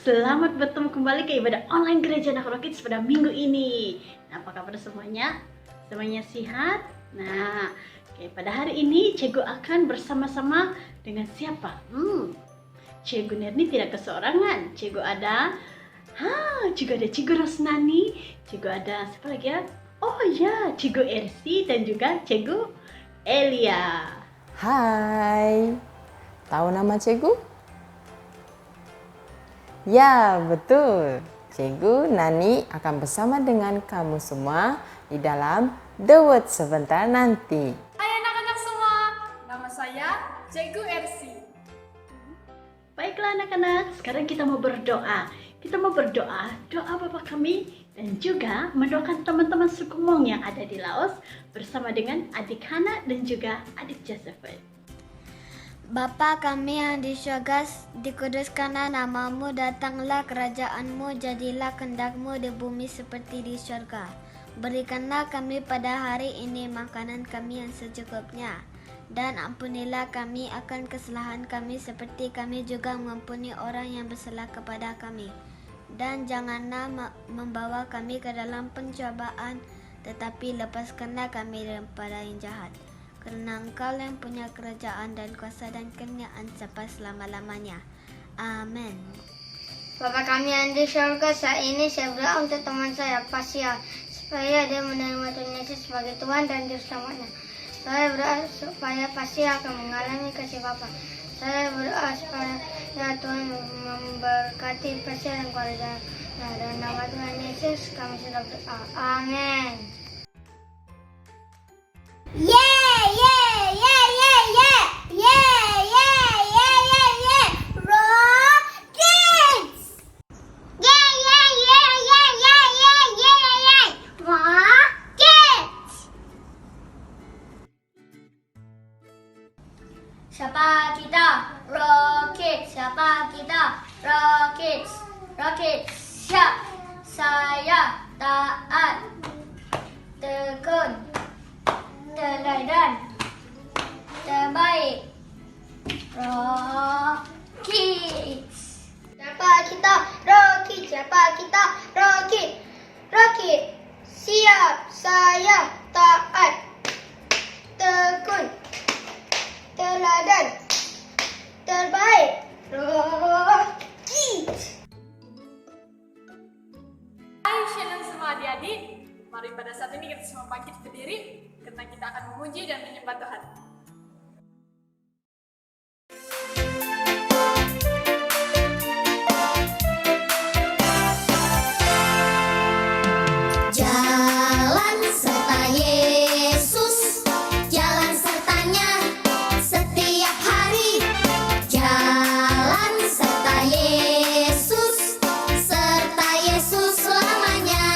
Selamat bertemu kembali ke ibadah online Gereja Nagoro Kids pada minggu ini. Nah, apa kabar semuanya? Semuanya sehat? Nah, oke, pada hari ini Cikgu akan bersama-sama dengan siapa? Cikgu Nerni tidak keseorangan. Cikgu ada Cikgu Rosnani, Cikgu ada siapa lagi ya? Oh ya, Cikgu Ersi dan juga Cikgu Elia. Hai, tahu nama cikgu? Ya, betul. Cikgu Nani akan bersama dengan kamu semua di dalam The Word sebentar nanti. Hai anak-anak semua, nama saya Cikgu Ersi. Baiklah anak-anak, sekarang kita mau berdoa. Doa Bapa kami dan juga mendoakan teman-teman suku Hmong yang ada di Laos bersama dengan adik Hana dan juga adik Josephat. Bapa kami yang di syurga, dikuduskanlah namamu, datanglah kerajaanmu, jadilah kehendakmu di bumi seperti di syurga. Berikanlah kami pada hari ini makanan kami yang secukupnya, dan ampunilah kami akan kesalahan kami seperti kami juga mengampuni orang yang bersalah kepada kami. Dan janganlah membawa kami ke dalam pencobaan, tetapi lepaskanlah kami daripada yang jahat. Kerana Engkau yang punya kerajaan dan kuasa dan kemuliaan sampai selama-lamanya. Amin. Bapa kami yang di surga, saat ini saya berdoa untuk teman saya, Fasia, supaya dia menerima Tuhan Yesus sebagai Tuhan dan Juru Selamatnya. Saya berdoa supaya Fasia akan mengalami kasih Bapa. Saya berdoa supaya Tuhan memberkati Fasia dan keluarga. Dalam nama Tuhan Yesus kami sudah berdoa. Amin. Siapa kita? Rocket. Siapa kita? Rocket. Rocket. Siap. Saya taat, tekun, teladan, terbaik. Rocket. Siapa kita? Rocky. Siapa kita? Rocky. Rocky. Siap. Saya taat, tekun, teladan, terbaik. Rocky. Hai Shalom semua adik-adik, mari pada saat ini kita semua bangkit berdiri, karena kita akan memuji dan menyembah Tuhan. Jalan serta Yesus, jalan sertanya setiap hari. Jalan serta Yesus selamanya.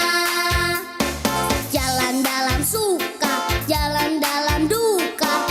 Jalan dalam suka, jalan dalam duka,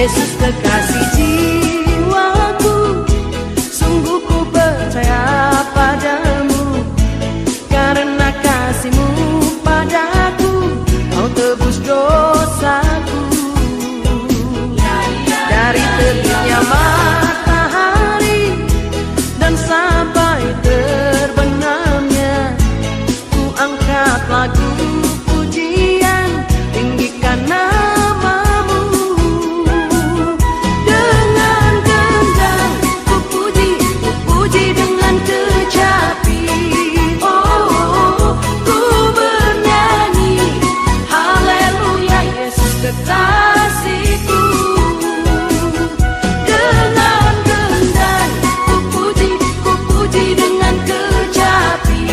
Yesus kekasih jiwaku, sungguh ku percaya padamu. Karena kasih-Mu padaku, Kau tebus dosaku. Dari terbitnya matahari dan sampai terbenamnya, ku angkat lagu pujian, tinggikan nama-Mu. Dengan gendang ku puji dengan kecapi. Oh, ku bernyanyi haleluya, Yesus kekasihku. Dengan gendang ku puji dengan kecapi.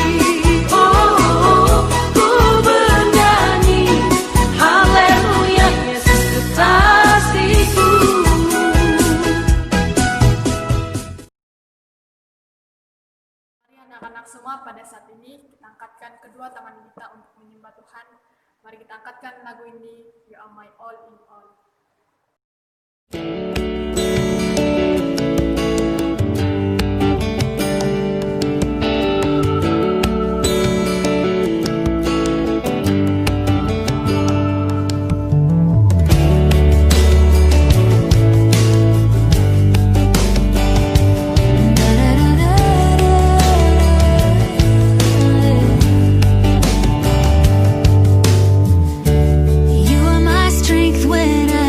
Oh, ku bernyanyi haleluya, Yesus kekasihku. Mari anak-anak semua pada saat ini kita angkatkan kedua tangan kita untuk menyembah Tuhan. Mari kita angkatkan lagu ini, You Are My All in All. You are my strength when I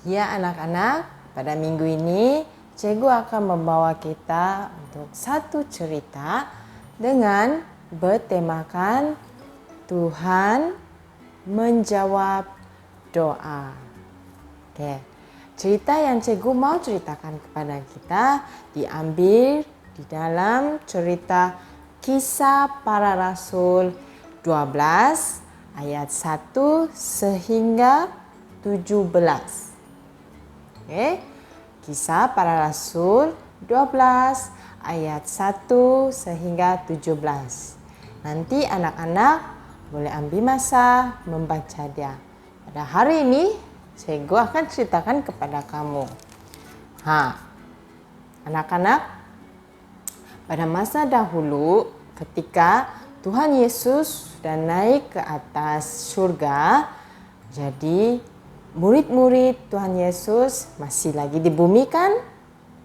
Ya anak-anak, pada minggu ini cikgu akan membawa kita untuk satu cerita dengan bertemakan Tuhan menjawab doa. Oke. Cerita yang cikgu mau ceritakan kepada kita diambil di dalam cerita Kisah Para Rasul 12 ayat 1 sehingga 17. Oke. Kisah Para Rasul 12 ayat 1 sehingga 17. Nanti anak-anak boleh ambil masa membaca dia. Pada hari ini cikgu akan ceritakan kepada kamu. Anak-anak, pada masa dahulu ketika Tuhan Yesus sudah naik ke atas surga, jadi murid-murid Tuhan Yesus masih lagi di bumi kan?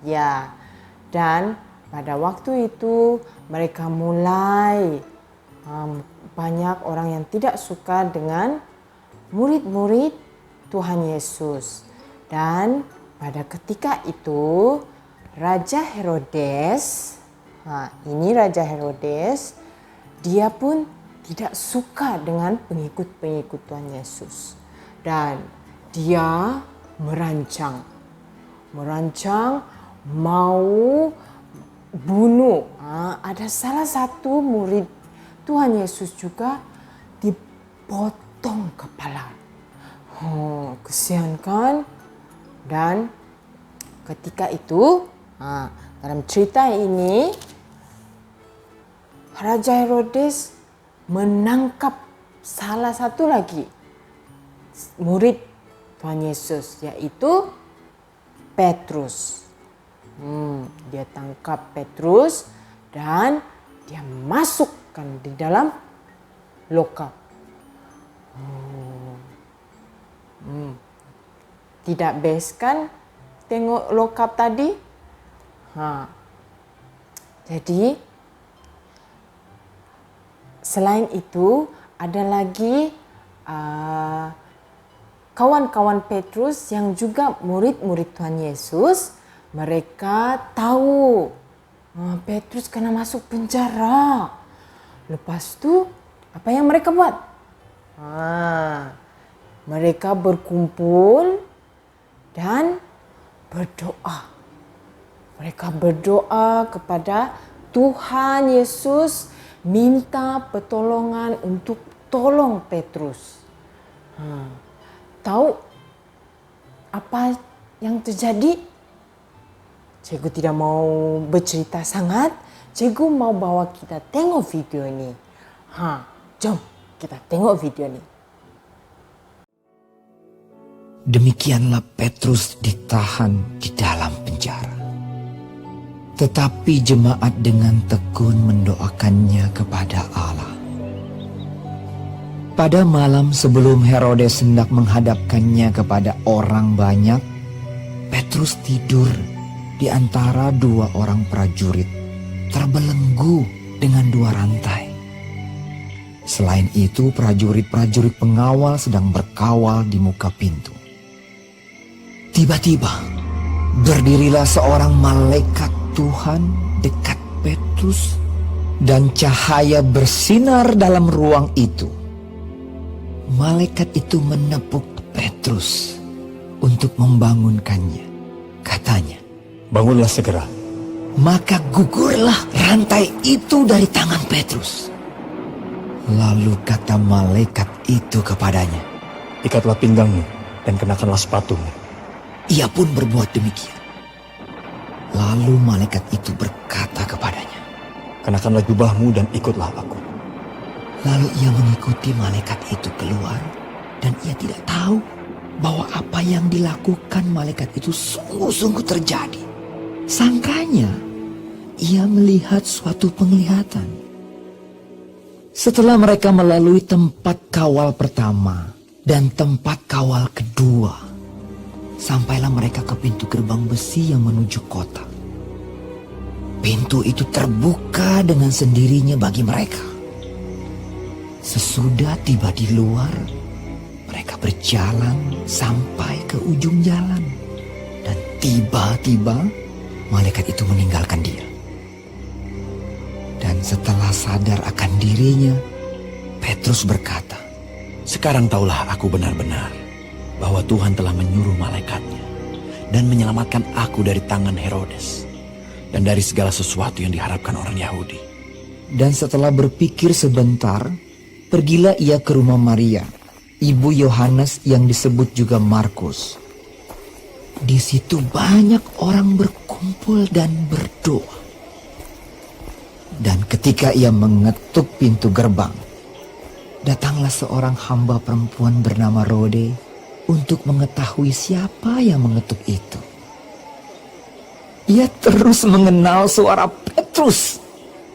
Ya. Dan pada waktu itu mereka mulai banyak orang yang tidak suka dengan murid-murid Tuhan Yesus. Dan pada ketika itu Raja Herodes, ini Raja Herodes, dia pun tidak suka dengan pengikut-pengikut Tuhan Yesus. Dan dia merancang mau bunuh. Ada salah satu murid Tuhan Yesus juga dipotong kepala. Kesian kan? Dan ketika itu, dalam cerita ini, Raja Herodes menangkap salah satu lagi murid Tuhan Yesus, yaitu Petrus. Dia tangkap Petrus dan dia masukkan di dalam lokap. Tidak best kan tengok lokap tadi? Jadi selain itu ada lagi kawan-kawan Petrus yang juga murid-murid Tuhan Yesus. Mereka tahu Petrus kena masuk penjara. Lepas tu apa yang mereka buat? Mereka berkumpul dan berdoa. Mereka berdoa kepada Tuhan Yesus, minta pertolongan untuk tolong Petrus. Tahu apa yang terjadi? Cikgu tidak mau bercerita sangat. Cikgu mau bawa kita tengok video ini. Jom kita tengok video ini. Demikianlah Petrus ditahan di dalam penjara. Tetapi jemaat dengan tekun mendoakannya kepada Allah. Pada malam sebelum Herodes hendak menghadapkannya kepada orang banyak, Petrus tidur di antara dua orang prajurit, terbelenggu dengan dua rantai. Selain itu, prajurit-prajurit pengawal sedang berkawal di muka pintu. Tiba-tiba, berdirilah seorang malaikat Tuhan dekat Petrus dan cahaya bersinar dalam ruang itu. Malaikat itu menepuk Petrus untuk membangunkannya. Katanya, "Bangunlah segera." Maka gugurlah rantai itu dari tangan Petrus. Lalu kata malaikat itu kepadanya, "Ikatlah pinggangmu dan kenakanlah sepatumu." Ia pun berbuat demikian. Lalu malaikat itu berkata kepadanya, "Kenakanlah jubahmu dan ikutlah aku." Lalu ia mengikuti malaikat itu keluar, dan ia tidak tahu bahwa apa yang dilakukan malaikat itu sungguh-sungguh terjadi. Sangkanya ia melihat suatu penglihatan. Setelah mereka melalui tempat kawal pertama dan tempat kawal kedua, sampailah mereka ke pintu gerbang besi yang menuju kota. Pintu itu terbuka dengan sendirinya bagi mereka. Sesudah tiba di luar, Mereka berjalan sampai ke ujung jalan. Dan tiba-tiba malaikat itu meninggalkan dia. Dan setelah sadar akan dirinya, Petrus berkata, Sekarang taulah aku benar-benar bahwa Tuhan telah menyuruh malaikatnya dan menyelamatkan aku dari tangan Herodes dan dari segala sesuatu yang diharapkan orang Yahudi. dan setelah berpikir sebentar, pergilah ia ke rumah Maria, ibu Yohanes yang disebut juga Markus. Di situ banyak orang berkumpul dan berdoa. Dan ketika ia mengetuk pintu gerbang, datanglah seorang hamba perempuan bernama Rode untuk mengetahui siapa yang mengetuk itu. Ia terus mengenal suara Petrus,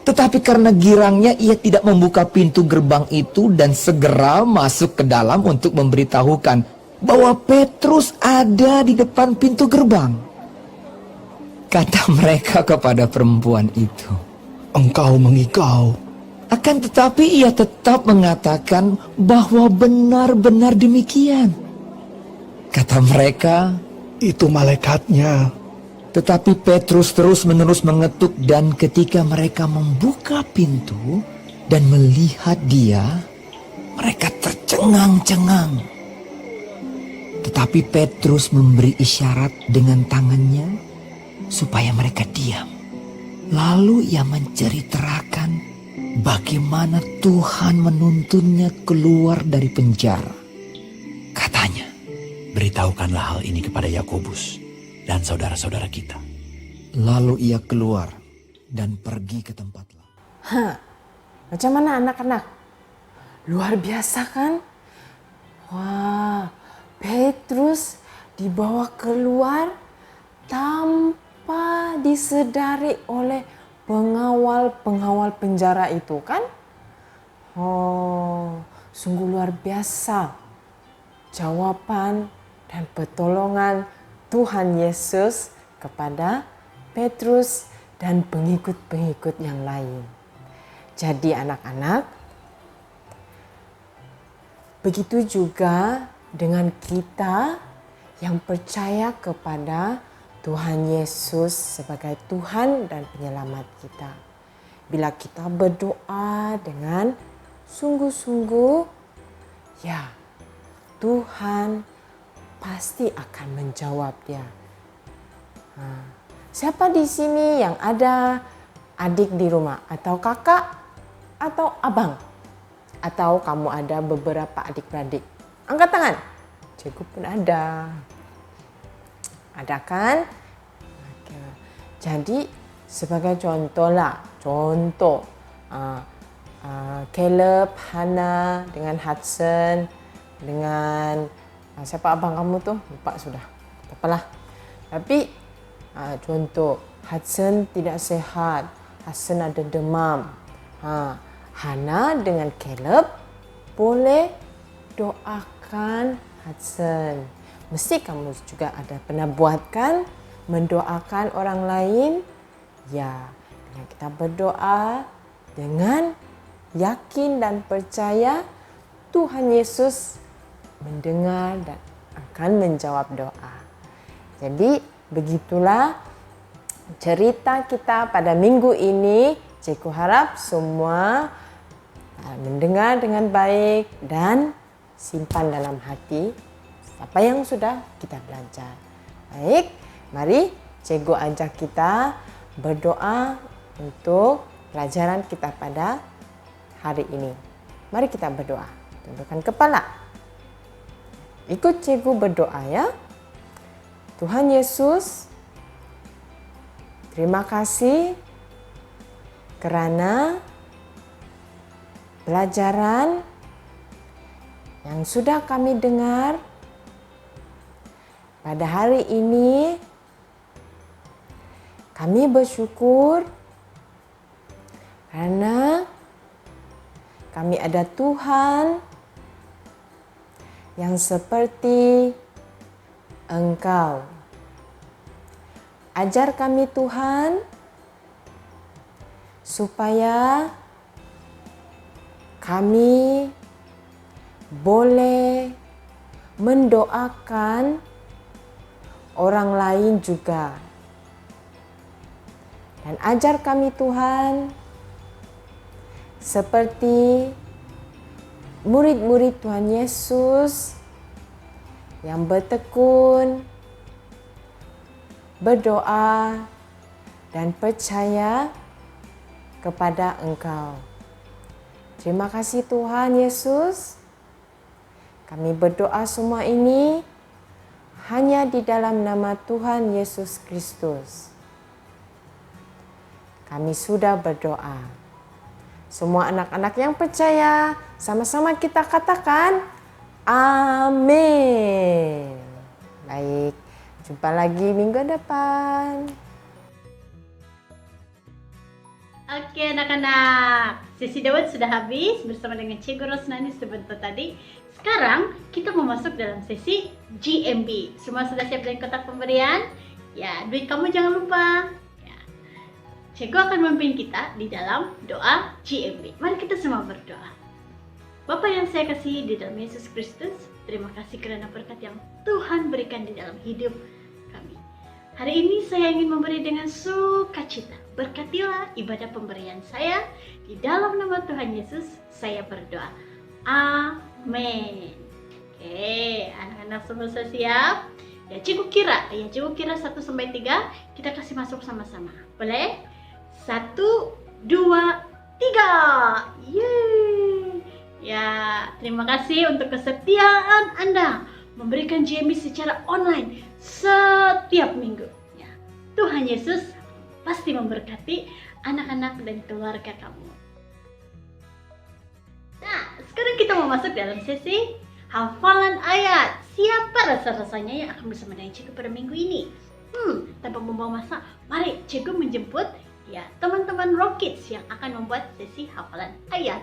tetapi karena girangnya ia tidak membuka pintu gerbang itu dan segera masuk ke dalam untuk memberitahukan bahwa Petrus ada di depan pintu gerbang. Kata mereka kepada perempuan itu, Engkau mengigau. akan tetapi ia tetap mengatakan bahwa benar-benar demikian. Kata mereka, Itu malaikatnya. tetapi Petrus terus-menerus mengetuk dan ketika mereka membuka pintu dan melihat dia, mereka tercengang-cengang. Tetapi Petrus memberi isyarat dengan tangannya supaya mereka diam. Lalu ia menceritakan bagaimana Tuhan menuntunnya keluar dari penjara. Katanya, Beritahukanlah hal ini kepada Yakobus dan saudara-saudara kita. lalu ia keluar dan pergi ke tempat lain. Macam mana anak-anak? Luar biasa kan? Wah, Petrus dibawa keluar tanpa disedari oleh pengawal-pengawal penjara itu kan? Oh, sungguh luar biasa jawaban dan pertolongan Tuhan Yesus kepada Petrus dan pengikut-pengikut yang lain. Jadi anak-anak, begitu juga dengan kita yang percaya kepada Tuhan Yesus sebagai Tuhan dan penyelamat kita. Bila kita berdoa dengan sungguh-sungguh, ya Tuhan pasti akan menjawab dia. Siapa di sini yang ada adik di rumah atau kakak atau abang? Atau kamu ada beberapa adik-beradik? Angkat tangan. Cikgu pun ada. Ada kan? Oke. Jadi sebagai contoh Caleb, Hannah dengan Hudson dengan siapa abang kamu tuh? Lupa sudah. Tak apalah. Tapi contoh Hudson tidak sehat. Hudson ada demam. Hannah dengan Caleb boleh doakan Hudson. Mesti kamu juga ada pernah buat kan? Mendoakan orang lain. Ya, dengan kita berdoa dengan yakin dan percaya Tuhan Yesus mendengar dan akan menjawab doa. Jadi begitulah cerita kita pada minggu ini. Cikgu harap semua mendengar dengan baik dan simpan dalam hati apa yang sudah kita belajar. Baik, mari cikgu ajak kita berdoa untuk pelajaran kita pada hari ini. Mari kita berdoa. Tundukkan kepala. Ikut cikgu berdoa ya. Tuhan Yesus, terima kasih kerana pelajaran yang sudah kami dengar pada hari ini. Kami bersyukur karena kami ada Tuhan yang seperti Engkau. Ajar kami Tuhan supaya kami boleh mendoakan orang lain juga. Dan ajar kami Tuhan, seperti murid-murid Tuhan Yesus yang bertekun, berdoa, dan percaya kepada Engkau. Terima kasih Tuhan Yesus. Kami berdoa semua ini hanya di dalam nama Tuhan Yesus Kristus. Kami sudah berdoa. Semua anak-anak yang percaya, sama-sama kita katakan amin. Baik, jumpa lagi minggu depan. Oke anak-anak, sesi Dawat sudah habis bersama dengan Cikgu Rosnani sebentar tadi. Sekarang kita mau masuk dalam sesi GMB. Semua sudah siap dengan kotak pemberian? Ya, duit kamu jangan lupa. Ya. Cikgu akan memimpin kita di dalam doa GMB. Mari kita semua berdoa. Bapa yang saya kasihi di dalam Yesus Kristus, terima kasih karena berkat yang Tuhan berikan di dalam hidup kami. Hari ini saya ingin memberi dengan sukacita. Berkatilah ibadah pemberian saya. Di dalam nama Tuhan Yesus, saya berdoa. Amin. Oke, anak-anak semua sudah siap? Ya, Cikgu kira 1 sampai 3 kita kasih masuk sama-sama. Boleh? 1, 2, 3. Yeay. Ya, terima kasih untuk kesetiaan Anda memberikan GMB secara online setiap minggu. Ya, Tuhan Yesus pasti memberkati anak-anak dan keluarga kamu. Nah, sekarang kita mau masuk dalam sesi hafalan ayat. Siapa rasa-rasanya yang akan bersama dengan Cikgu pada minggu ini? Tanpa membawa masa, mari Cikgu menjemput ya teman-teman Rockets yang akan membuat sesi hafalan ayat.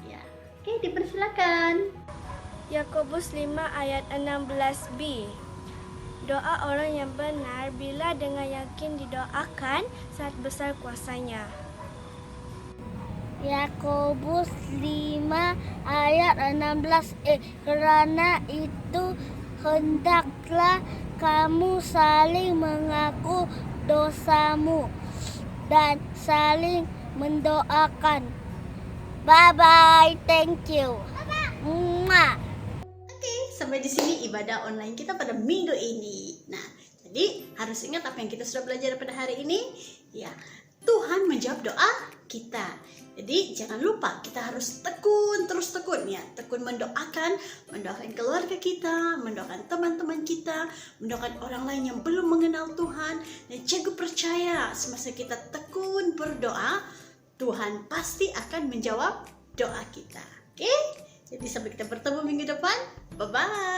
Ya, oke, dipersilakan. Yakobus 5 ayat 16b. Doa orang yang benar bila dengan yakin didoakan saat besar kuasanya. Yakobus 5 ayat 16e. Karena itu hendaklah kamu saling mengaku dosamu dan saling mendoakan. Bye bye, thank you. Mwah. Sampai di sini ibadah online kita pada minggu ini. Nah, jadi harus ingat apa yang kita sudah belajar pada hari ini. Ya, Tuhan menjawab doa kita. Jadi jangan lupa kita harus terus tekun ya, tekun mendoakan keluarga kita, mendoakan teman-teman kita, mendoakan orang lain yang belum mengenal Tuhan. Dan Cikgu percaya semasa kita tekun berdoa, Tuhan pasti akan menjawab doa kita. Oke? Jadi sampai kita bertemu minggu depan. Bye-bye.